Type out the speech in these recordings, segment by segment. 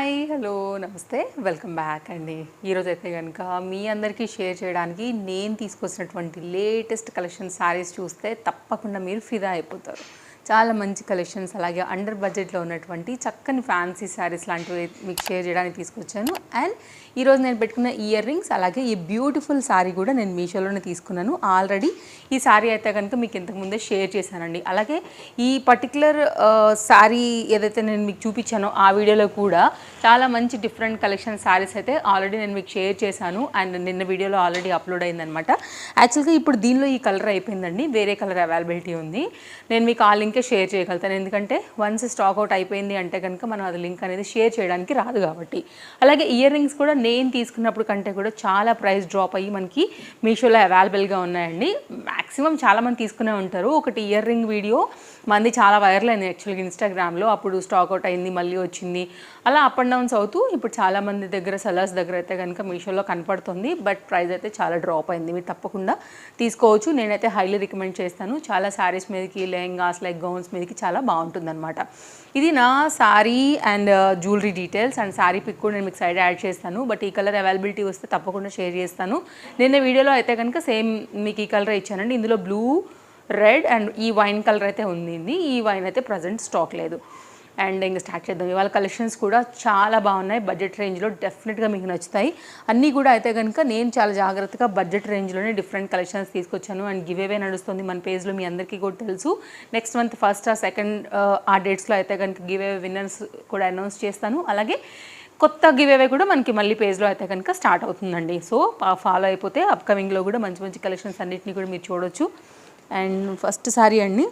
Hi hello నమస్తే welcome back అండి. ఈరోజైతే కనుక మీ అందరికీ షేర్ చేయడానికి నేను తీసుకొచ్చినటువంటి లేటెస్ట్ కలెక్షన్ శారీస్ చూస్తే తప్పకుండా మీరు ఫిదా అయిపోతారు. చాలా మంచి కలెక్షన్స్, అలాగే అండర్ బడ్జెట్లో ఉన్నటువంటి చక్కని ఫ్యాన్సీ శారీస్ లాంటివి మీకు షేర్ చేయడానికి తీసుకొచ్చాను. అండ్ ఈరోజు నేను పెట్టుకున్న ఇయర్ రింగ్స్, అలాగే ఈ బ్యూటిఫుల్ శారీ కూడా నేను మీషోలోనే తీసుకున్నాను. ఆల్రెడీ ఈ శారీ అయితే కనుక మీకు ఇంతకుముందే షేర్ చేశానండి. అలాగే ఈ పర్టికులర్ శారీ ఏదైతే నేను మీకు చూపించానో ఆ వీడియోలో కూడా చాలా మంచి డిఫరెంట్ కలెక్షన్ శారీస్ అయితే ఆల్రెడీ నేను మీకు షేర్ చేశాను. అండ్ నిన్న వీడియోలో ఆల్రెడీ అప్లోడ్ అయిందనమాట. యాక్చువల్గా ఇప్పుడు దీనిలో ఈ కలర్ అయిపోయిందండి, వేరే కలర్ అవైలబిలిటీ ఉంది. నేను మీకు ఆ లింకే షేర్ చేయగలుగుతాను, ఎందుకంటే వన్స్ స్టాక్ అవుట్ అయిపోయింది అంటే కనుక మనం అది లింక్ అనేది షేర్ చేయడానికి రాదు కాబట్టి. అలాగే ఇయర్ రింగ్స్ కూడా నేను తీసుకున్నప్పుడు కంటే కూడా చాలా ప్రైస్ డ్రాప్ అయ్యి మనకి మీషోలో అవైలబుల్గా ఉన్నాయండి. మ్యాక్సిమం చాలామంది తీసుకునే ఉంటారు. ఒకటి ఇయర్ రింగ్ వీడియో మంది చాలా వైరల్ అయింది యాక్చువల్గా ఇన్స్టాగ్రామ్లో. అప్పుడు స్టాక్ అవుట్ అయింది, మళ్ళీ వచ్చింది, అలా అప్ అండ్ డౌన్స్ అవుతూ ఇప్పుడు చాలామంది దగ్గర సెల్లర్స్ దగ్గర అయితే కనుక మీషోలో కనపడుతుంది. బట్ ప్రైస్ అయితే చాలా డ్రాప్ అయింది. మీరు తప్పకుండా తీసుకోవచ్చు. నేనైతే హైలీ రికమెండ్ చేస్తాను. చాలా శారీస్ మీదకి, లెహంగాస్ లైక్ గౌన్స్ మీదకి చాలా బాగుంటుందన్నమాట. ఇది నా sari and jewellery details and sari pic కూడా నేను మీకు సైడ్ యాడ్ చేస్తాను. బట్ ఈ కలర్ అవైలబిలిటీ వస్తే తప్పకుండా షేర్ చేస్తాను. నిన్న వీడియోలో అయితే కనుక సేమ్ మీకు ఈ కలర్ ఇచ్చానండి. ఇందులో బ్లూ, రెడ్ అండ్ ఈ వైన్ కలర్ అయితే ఉంది. ఈ వైన్ అయితే ప్రజెంట్ స్టాక్ లేదు. అండ్ ఇంకా స్టార్ట్ చేద్దాం. ఇవాళ కలెక్షన్స్ కూడా చాలా బాగున్నాయి. బడ్జెట్ రేంజ్లో డెఫినెట్గా మీకు నచ్చుతాయి. అన్నీ కూడా అయితే కనుక నేను చాలా జాగ్రత్తగా బడ్జెట్ రేంజ్లోనే డిఫరెంట్ కలెక్షన్స్ తీసుకొచ్చాను. అండ్ గివ్ అవే నడుస్తుంది మన పేజ్లో, మీ అందరికీ కూడా తెలుసు. నెక్స్ట్ మంత్ ఫస్ట్ ఆ సెకండ్ ఆ డేట్స్లో అయితే కనుక గివ్ అవే విన్నర్స్ కూడా అనౌన్స్ చేస్తాను. అలాగే కొత్త గివ్ అవే కూడా మనకి మళ్ళీ పేజ్లో అయితే కనుక స్టార్ట్ అవుతుందండి. సో ఫాలో అయిపోతే అప్కమింగ్లో కూడా మంచి మంచి కలెక్షన్స్ అన్నింటినీ కూడా మీరు చూడొచ్చు. అండ్ ఫస్ట్ సారీ అండి,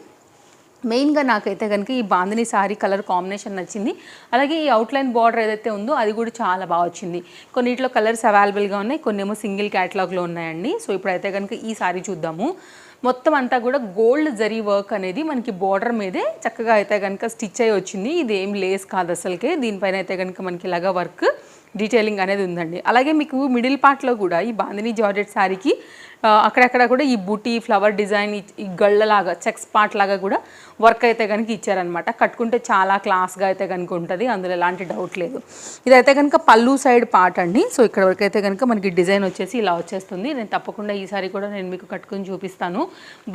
మెయిన్గా నాకైతే కనుక ఈ బాందిని శారీ కలర్ కాంబినేషన్ నచ్చింది. అలాగే ఈ అవుట్లైన్ బార్డర్ ఏదైతే ఉందో అది కూడా చాలా బాగా వచ్చింది. కొన్నిట్లో కలర్స్ అవైలబుల్గా ఉన్నాయి, కొన్ని ఏమో సింగిల్ క్యాటలాగ్లో ఉన్నాయండి. సో ఇప్పుడైతే కనుక ఈ శారీ చూద్దాము. మొత్తం అంతా కూడా గోల్డ్ జరీ వర్క్ అనేది మనకి బార్డర్ మీదే చక్కగా అయితే కనుక స్టిచ్ అయ్యి వచ్చింది. ఇది ఏం లేస్ కాదు అసలుకే. దీనిపైన అయితే కనుక మనకి ఇలాగా వర్క్ డీటెయిలింగ్ అనేది ఉందండి. అలాగే మీకు మిడిల్ పార్ట్లో కూడా ఈ బాందిని జార్జెట్ శారీకి అక్కడక్కడ కూడా ఈ బూటీ ఫ్లవర్ డిజైన్, ఈ గళ్ళలాగా చెక్స్ పార్ట్ లాగా కూడా వర్క్ అయితే కనుక ఇచ్చారనమాట. కట్టుకుంటే చాలా క్లాస్గా అయితే కనుక ఉంటుంది, అందులో ఎలాంటి డౌట్ లేదు. ఇదైతే కనుక పళ్ళు సైడ్ పార్ట్ అండి. సో ఇక్కడ వరకు అయితే కనుక మనకి డిజైన్ వచ్చేసి ఇలా వచ్చేస్తుంది. నేను తప్పకుండా ఈసారి కూడా నేను మీకు కట్టుకుని చూపిస్తాను.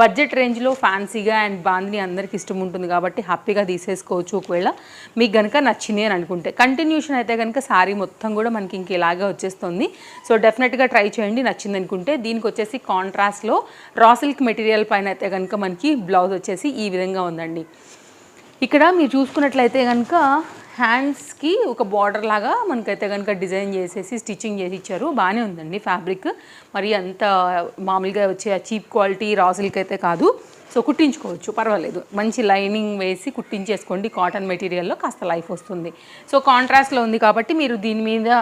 బడ్జెట్ రేంజ్లో ఫ్యాన్సీగా అండ్ బాందిని అందరికి ఇష్టం ఉంటుంది కాబట్టి హ్యాపీగా తీసేసుకోవచ్చు ఒకవేళ మీకు కనుక నచ్చింది అని అనుకుంటే. కంటిన్యూషన్ అయితే కనుక శారీ మొత్తం కూడా మనకి ఇంక ఇలాగే వచ్చేస్తుంది. సో డెఫినెట్గా ట్రై చేయండి నచ్చింది అనుకుంటే. దీనికి వచ్చేసి కాంట్రాస్ట్లో రా సిల్క్ మెటీరియల్ పైన అయితే కనుక మనకి బ్లౌజ్ వచ్చేసి ఈ విధంగా ఉందండి. ఇక్కడ మీరు చూసుకున్నట్లయితే కనుక హ్యాండ్స్కి ఒక బార్డర్ లాగా మనకైతే కనుక డిజైన్ చేసేసి స్టిచ్చింగ్ చేసి ఇచ్చారు. బాగానే ఉందండి ఫ్యాబ్రిక్. మరి అంత మామూలుగా వచ్చే చీప్ క్వాలిటీ రా సిల్క్ అయితే కాదు. సో కుట్టించుకోవచ్చు, పర్వాలేదు. మంచి లైనింగ్ వేసి కుట్టించేసుకోండి. కాటన్ మెటీరియల్లో కాస్త లైఫ్ వస్తుంది. సో కాంట్రాస్ట్లో ఉంది కాబట్టి మీరు దీని మీద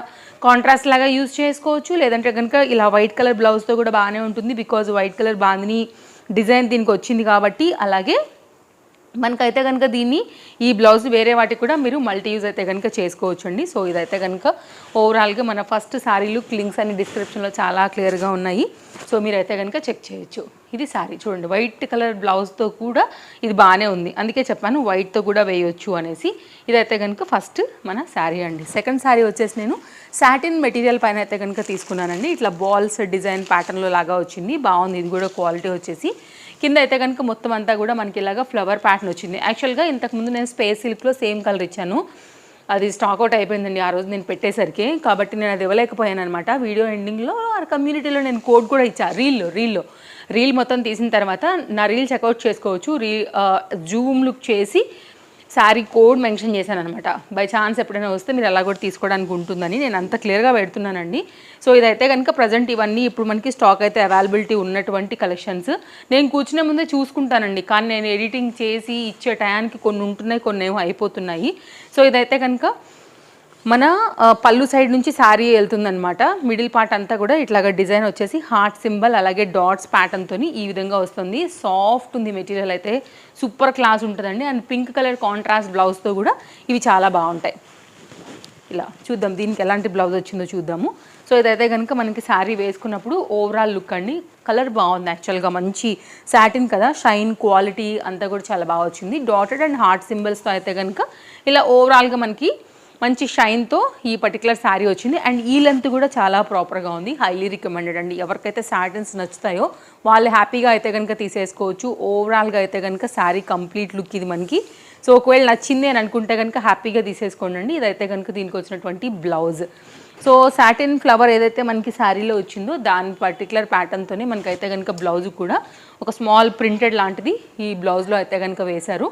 కాంట్రాస్ట్ లాగా యూజ్ చేసుకోవచ్చు. లేదంటే కనుక ఇలా వైట్ కలర్ బ్లౌజ్తో కూడా బాగానే ఉంటుంది. Because white colour bandhani design దీనికి వచ్చింది కాబట్టి. అలాగే మనకైతే కనుక దీన్ని ఈ బ్లౌజ్ వేరే వాటికి కూడా మీరు మల్టీ యూజ్ అయితే కనుక చేసుకోవచ్చు అండి. సో ఇదైతే కనుక ఓవరాల్గా మన ఫస్ట్ శారీ లుక్ లింక్స్ అన్ని డిస్క్రిప్షన్లో చాలా క్లియర్గా ఉన్నాయి. సో మీరైతే కనుక చెక్ చేయొచ్చు. ఇది శారీ చూడండి, వైట్ కలర్ బ్లౌజ్తో కూడా ఇది బాగానే ఉంది. అందుకే చెప్పాను వైట్తో కూడా వేయొచ్చు అనేసి. ఇదైతే కనుక ఫస్ట్ మన శారీ అండి. సెకండ్ శారీ వచ్చేసి నేను సాటిన్ మెటీరియల్ పైన అయితే కనుక తీసుకున్నానండి. ఇట్లా బాల్స్ డిజైన్ ప్యాటర్న్లో లాగా వచ్చింది, బాగుంది. ఇది కూడా క్వాలిటీ వచ్చేసి కింద అయితే కనుక మొత్తం అంతా కూడా మనకి ఇలాగా ఫ్లవర్ ప్యాటర్న్ వచ్చింది. యాక్చువల్గా ఇంతకుముందు నేను స్పేస్ సిల్క్లో సేమ్ కలర్ ఇచ్చాను, అది స్టాక్ అవుట్ అయిపోయిందండి ఆ రోజు నేను పెట్టేసరికి. కాబట్టి నేను అది ఇవ్వలేకపోయాను అనమాట. వీడియో ఎండింగ్లో కమ్యూనిటీలో నేను కోడ్ కూడా ఇచ్చాను. రీల్ మొత్తం తీసిన తర్వాత నా రీల్ చెక్అవుట్ చేసుకోవచ్చు. జూమ్ లుక్ చేసి శారీ కోడ్ మెన్షన్ చేశాను అనమాట. బై ఛాన్స్ ఎప్పుడైనా వస్తే మీరు అలా కూడా తీసుకోవడానికి ఉంటుందని నేను అంత క్లియర్గా పెడుతున్నానండి. సో ఇదైతే కనుక ప్రజెంట్ ఇవన్నీ ఇప్పుడు మనకి స్టాక్ అయితే అవైలబిలిటీ ఉన్నటువంటి కలెక్షన్స్. నేను కూర్చునే ముందే చూసుకుంటానండి, కానీ నేను ఎడిటింగ్ చేసి ఇచ్చే టయానికి కొన్ని ఉంటున్నాయి, కొన్ని ఏమో అయిపోతున్నాయి. సో ఇదైతే కనుక మన పళ్ళు సైడ్ నుంచి శారీ వెళ్తుందనమాట. మిడిల్ పార్ట్ అంతా కూడా ఇట్లాగా డిజైన్ వచ్చేసి హార్ట్ సింబల్ అలాగే డాట్స్ ప్యాటర్న్తో ఈ విధంగా వస్తుంది. సాఫ్ట్ ఉంది మెటీరియల్ అయితే, సూపర్ క్లాస్ ఉంటుందండి. అండ్ పింక్ కలర్ కాంట్రాస్ట్ బ్లౌజ్తో కూడా ఇవి చాలా బాగుంటాయి. ఇలా చూద్దాం దీనికి ఎలాంటి బ్లౌజ్ వచ్చిందో చూద్దాము. సో ఇదైతే కనుక మనకి శారీ వేసుకున్నప్పుడు ఓవరాల్ లుక్ అండి. కలర్ బాగుంది యాక్చువల్గా, మంచి సాటిన్ కదా, షైన్ క్వాలిటీ అంతా కూడా చాలా బాగా వచ్చింది. డాటెడ్ అండ్ హార్ట్ సింబల్స్తో అయితే కనుక ఇలా ఓవరాల్గా మనకి మంచి షైన్తో ఈ పర్టికులర్ శారీ వచ్చింది. అండ్ ఈ లెంత్ కూడా చాలా ప్రాపర్గా ఉంది. హైలీ రికమెండెడ్ అండి. ఎవరికైతే సాటిన్స్ నచ్చుతాయో వాళ్ళు హ్యాపీగా అయితే కనుక తీసేసుకోవచ్చు. ఓవరాల్గా అయితే కనుక శారీ కంప్లీట్ లుక్ ఇది మనకి. సో ఒకవేళ నచ్చింది అని అనుకుంటే కనుక హ్యాపీగా తీసేసుకోండి. ఇదైతే కనుక దీనికి వచ్చినటువంటి బ్లౌజ్. సో సాటిన్ ఫ్లవర్ ఏదైతే మనకి శారీలో వచ్చిందో దాని పర్టికులర్ ప్యాటర్న్తోనే మనకైతే కనుక బ్లౌజ్ కూడా ఒక స్మాల్ ప్రింటెడ్ లాంటిది ఈ బ్లౌజ్లో అయితే కనుక వేశారు.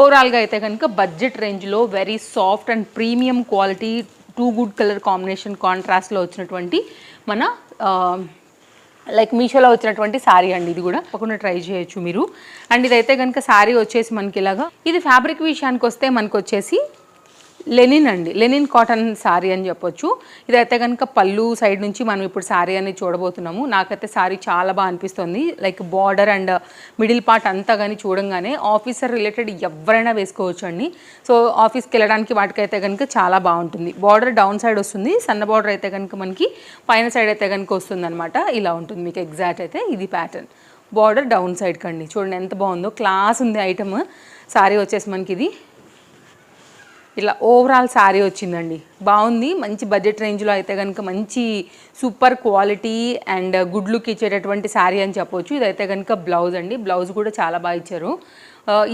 ఓవరాల్గా అయితే కనుక బడ్జెట్ రేంజ్లో very soft and premium quality 2 good colour combination కాంట్రాస్ట్లో వచ్చినటువంటి మన లైక్ మీషోలో వచ్చినటువంటి శారీ అండి. ఇది కూడా తప్పకుండా ట్రై చేయొచ్చు మీరు. అండ్ ఇదైతే కనుక శారీ వచ్చేసి మనకి ఇలాగా, ఇది ఫ్యాబ్రిక్ విషయానికి వస్తే మనకు వచ్చేసి లెనిన్ అండి, లెనిన్ కాటన్ శారీ అని చెప్పొచ్చు. ఇదైతే కనుక పళ్ళు సైడ్ నుంచి మనం ఇప్పుడు శారీ అనేది చూడబోతున్నాము. నాకైతే శారీ చాలా బాగా అనిపిస్తుంది. Like border and middle part అంతా కానీ చూడంగానే ఆఫీసర్ రిలేటెడ్ ఎవరైనా వేసుకోవచ్చు అండి. సో ఆఫీస్కి వెళ్ళడానికి వాటికైతే కనుక చాలా బాగుంటుంది. బార్డర్ డౌన్ సైడ్ వస్తుంది, సన్న బార్డర్ అయితే కనుక మనకి పైన సైడ్ అయితే కనుక వస్తుంది అనమాట. ఇలా ఉంటుంది మీకు ఎగ్జాక్ట్ అయితే ఇది ప్యాటర్న్. బార్డర్ డౌన్ సైడ్ కండి, చూడండి ఎంత బాగుందో, క్లాస్ ఉంది ఐటమ్. శారీ వచ్చేసి మనకి ఇది ఇలా ఓవరాల్ శారీ వచ్చిందండి. బాగుంది, మంచి బడ్జెట్ రేంజ్లో అయితే కనుక మంచి super quality and good look ఇచ్చేటటువంటి శారీ అని చెప్పొచ్చు. ఇదైతే కనుక బ్లౌజ్ అండి. బ్లౌజ్ కూడా చాలా బాగా ఇచ్చారు.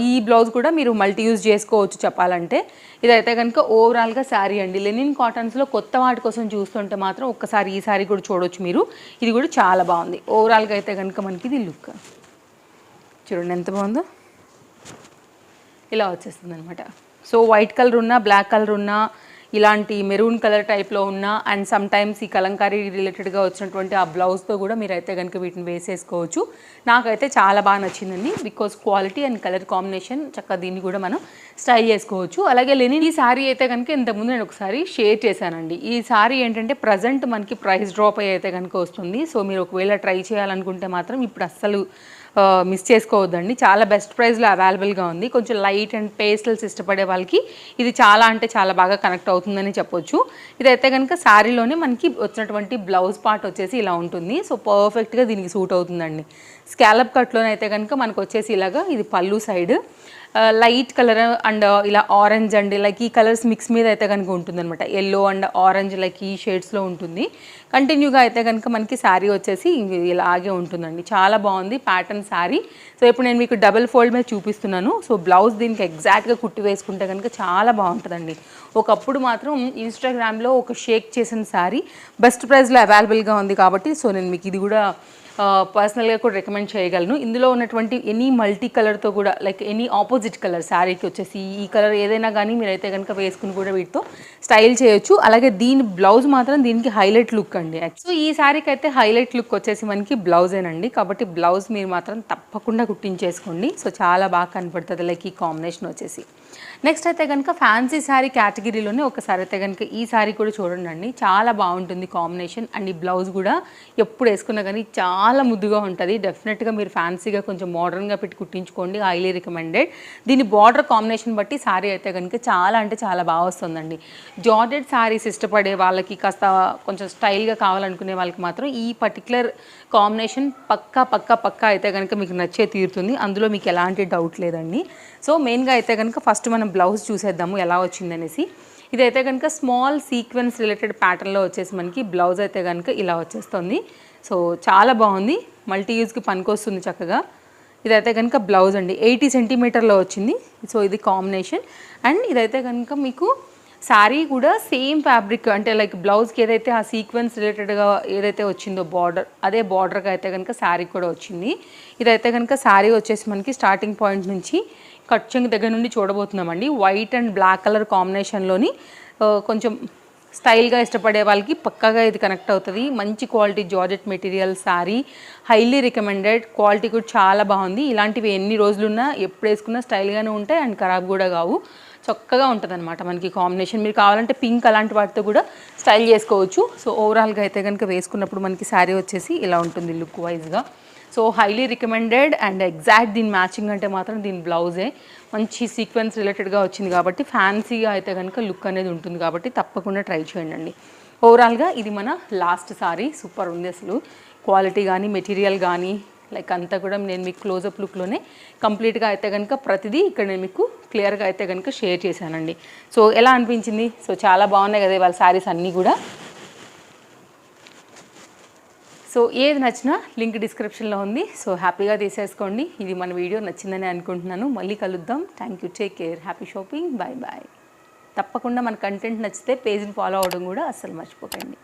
ఈ బ్లౌజ్ కూడా మీరు మల్టీ యూజ్ చేసుకోవచ్చు చెప్పాలంటే. ఇదైతే కనుక ఓవరాల్గా శారీ అండి. లెనిన్ కాటన్స్లో కొత్త వాటి కోసం చూస్తుంటే మాత్రం ఒక్కసారి ఈ శారీ కూడా చూడొచ్చు మీరు. ఇది కూడా చాలా బాగుంది. ఓవరాల్గా అయితే కనుక మనకి ఇది లుక్ చూడండి ఎంత బాగుందో, ఇలా వచ్చేస్తుంది అనమాట. సో వైట్ కలర్ ఉన్నా, బ్లాక్ కలర్ ఉన్నా, ఇలాంటి మెరూన్ కలర్ టైప్లో ఉన్నా, అండ్ సమ్ టైమ్స్ ఈ కలంకారీ రిలేటెడ్గా వచ్చినటువంటి ఆ బ్లౌజ్తో కూడా మీరైతే కనుక వీటిని వేసేసుకోవచ్చు. నాకైతే చాలా బాగా నచ్చిందండి. Because quality and colour combination చక్కగా దీన్ని కూడా మనం స్టైల్ చేసుకోవచ్చు. అలాగే లెనిన్ ఈ శారీ అయితే కనుక ఇంతకుముందు నేను ఒకసారి షేర్ చేశానండి. ఈ శారీ ఏంటంటే ప్రజెంట్ మనకి ప్రైస్ డ్రాప్ అయితే కనుక వస్తుంది. సో మీరు ఒకవేళ ట్రై చేయాలనుకుంటే మాత్రం ఇప్పుడు అస్సలు మిస్ చేసుకోవద్దండి. చాలా బెస్ట్ ప్రైస్లో అవైలబుల్గా ఉంది. కొంచెం లైట్ అండ్ పేస్టల్స్ ఇష్టపడే వాళ్ళకి ఇది చాలా అంటే చాలా బాగా కనెక్ట్ అవుతుందని చెప్పొచ్చు. ఇదైతే కనుక శారీలోనే మనకి వచ్చినటువంటి బ్లౌజ్ పార్ట్ వచ్చేసి ఇలా ఉంటుంది. సో పర్ఫెక్ట్గా దీనికి సూట్ అవుతుందండి. స్కాలప్ కట్లోనైతే కనుక మనకు వచ్చేసి ఇలాగా ఇది పళ్ళు సైడ్ లైట్ కలర్ అండ్ ఇలా ఆరెంజ్ అండ్ లైక్ ఈ కలర్స్ మిక్స్ మీద అయితే కనుక ఉంటుందన్నమాట. ఎల్లో అండ్ ఆరెంజ్ లైక్ ఈ షేడ్స్లో ఉంటుంది. కంటిన్యూగా అయితే కనుక మనకి శారీ వచ్చేసి ఇలాగే ఉంటుందండి. చాలా బాగుంది ప్యాటర్న్ శారీ. సో ఇప్పుడు నేను మీకు డబుల్ ఫోల్డ్ మీద చూపిస్తున్నాను. సో బ్లౌజ్ దీనికి ఎగ్జాక్ట్గా కుట్టి వేసుకుంటే కనుక చాలా బాగుంటుందండి. ఒకప్పుడు మాత్రం ఇన్స్టాగ్రామ్లో ఒక షేక్ చేసిన శారీ బెస్ట్ ప్రైస్లో అవైలబుల్గా ఉంది కాబట్టి సో నేను మీకు ఇది కూడా పర్సనల్గా కూడా రికమెండ్ చేయగలను. ఇందులో ఉన్నటువంటి ఎనీ మల్టీ కలర్తో కూడా లైక్ ఎనీ ఆపోజిట్ కలర్ శారీకి వచ్చేసి ఈ కలర్ ఏదైనా కానీ మీరైతే కనుక వేసుకుని కూడా వీటితో స్టైల్ చేయొచ్చు. అలాగే దీని బ్లౌజ్ మాత్రం దీనికి హైలైట్ లుక్ అండి. సో ఈ శారీకి అయితే హైలైట్ లుక్ వచ్చేసి మనకి బ్లౌజేనండి. కాబట్టి బ్లౌజ్ మీరు మాత్రం తప్పకుండా కుట్టించేసుకోండి. సో చాలా బాగా కనపడుతుంది లైక్ ఈ కాంబినేషన్ వచ్చేసి. నెక్స్ట్ అయితే కనుక ఫ్యాన్సీ శారీ కేటగిరీలోనే ఒకసారి అయితే కనుక ఈ శారీ కూడా చూడండి. చాలా బాగుంటుంది కాంబినేషన్. అండ్ ఈ బ్లౌజ్ కూడా ఎప్పుడు వేసుకున్నా కానీ చాలా ముద్దుగా ఉంటుంది. డెఫినెట్గా మీరు ఫ్యాన్సీగా కొంచెం మోడర్న్గా పెట్టి కుట్టించుకోండి. Highly recommended. దీని బార్డర్ కాంబినేషన్ బట్టి శారీ అయితే కనుక చాలా అంటే చాలా బాగా వస్తుందండి. జార్జెట్ శారీస్ ఇష్టపడే వాళ్ళకి, కాస్త కొంచెం స్టైల్గా కావాలనుకునే వాళ్ళకి మాత్రం ఈ పర్టికులర్ కాంబినేషన్ పక్కా అయితే కనుక మీకు నచ్చే తీరుతుంది. అందులో మీకు ఎలాంటి డౌట్ లేదండి. సో మెయిన్గా అయితే కనుక ఫస్ట్ మనం బ్లౌజ్ చూసేద్దాము ఎలా వచ్చిందనేసి. ఇదైతే కనుక స్మాల్ సీక్వెన్స్ రిలేటెడ్ ప్యాటర్న్లో వచ్చేసి మనకి బ్లౌజ్ అయితే కనుక ఇలా వచ్చేస్తుంది. సో చాలా బాగుంది, మల్టీ యూజ్కి పనికొస్తుంది చక్కగా. ఇదైతే కనుక బ్లౌజ్ అండి, 80 సెంటీమీటర్లో వచ్చింది. సో ఇది కాంబినేషన్. అండ్ ఇదైతే కనుక మీకు శారీ కూడా సేమ్ ఫ్యాబ్రిక్ అంటే లైక్ బ్లౌజ్కి ఏదైతే ఆ సీక్వెన్స్ రిలేటెడ్గా ఏదైతే వచ్చిందో బార్డర్, అదే బార్డర్గా అయితే కనుక శారీ కూడా వచ్చింది. ఇదైతే కనుక శారీ వచ్చేసి మనకి స్టార్టింగ్ పాయింట్ నుంచి కట్ చెంగు దగ్గర నుండి చూడబోతున్నామండి. వైట్ అండ్ బ్లాక్ కలర్ కాంబినేషన్లోని కొంచెం స్టైల్గా ఇష్టపడే వాళ్ళకి పక్కాగా ఇది కనెక్ట్ అవుతుంది. మంచి quality georgette material sari, highly recommended. Quality కూడా చాలా బాగుంది. ఇలాంటివి ఎన్ని రోజులున్నా ఎప్పుడు వేసుకున్నా స్టైల్గానే ఉంటాయి అండ్ ఖరాబ్ కూడా కావు. చక్కగా ఉంటుంది అనమాట మనకి కాంబినేషన్. మీరు కావాలంటే పింక్ అలాంటి వాటితో కూడా స్టైల్ చేసుకోవచ్చు. సో ఓవరాల్గా అయితే కనుక వేసుకున్నప్పుడు మనకి శారీ వచ్చేసి ఇలా ఉంటుంది లుక్ వైజ్గా. So highly recommended. And exact దీని మ్యాచింగ్ అంటే మాత్రం దీని బ్లౌజే మంచి సీక్వెన్స్ రిలేటెడ్గా వచ్చింది కాబట్టి ఫ్యాన్సీగా అయితే కనుక లుక్ అనేది ఉంటుంది కాబట్టి తప్పకుండా ట్రై చేయండి. ఓవరాల్గా ఇది మన లాస్ట్ సారీ. సూపర్ ఉంది అసలు, క్వాలిటీ కానీ మెటీరియల్ కానీ లైక్ అంతా కూడా నేను మీకు క్లోజప్ లుక్లోనే కంప్లీట్గా అయితే కనుక ప్రతిదీ ఇక్కడ నేను మీకు క్లియర్గా అయితే కనుక షేర్ చేశానండి. సో ఎలా అనిపించింది? సో చాలా బాగున్నాయి కదా వాళ్ళ శారీస్ అన్నీ కూడా. సో ఏది నచ్చినా లింక్ డిస్క్రిప్షన్లో ఉంది. సో హ్యాపీగా తీసేసుకోండి. ఇది మన వీడియో నచ్చిందని అనుకుంటున్నాను. మళ్ళీ కలుద్దాం. Thank you, take care, happy shopping, bye bye. తప్పకుండా మన కంటెంట్ నచ్చితే పేజ్ని ఫాలో అవ్వడం కూడా అస్సలు మర్చిపోకండి.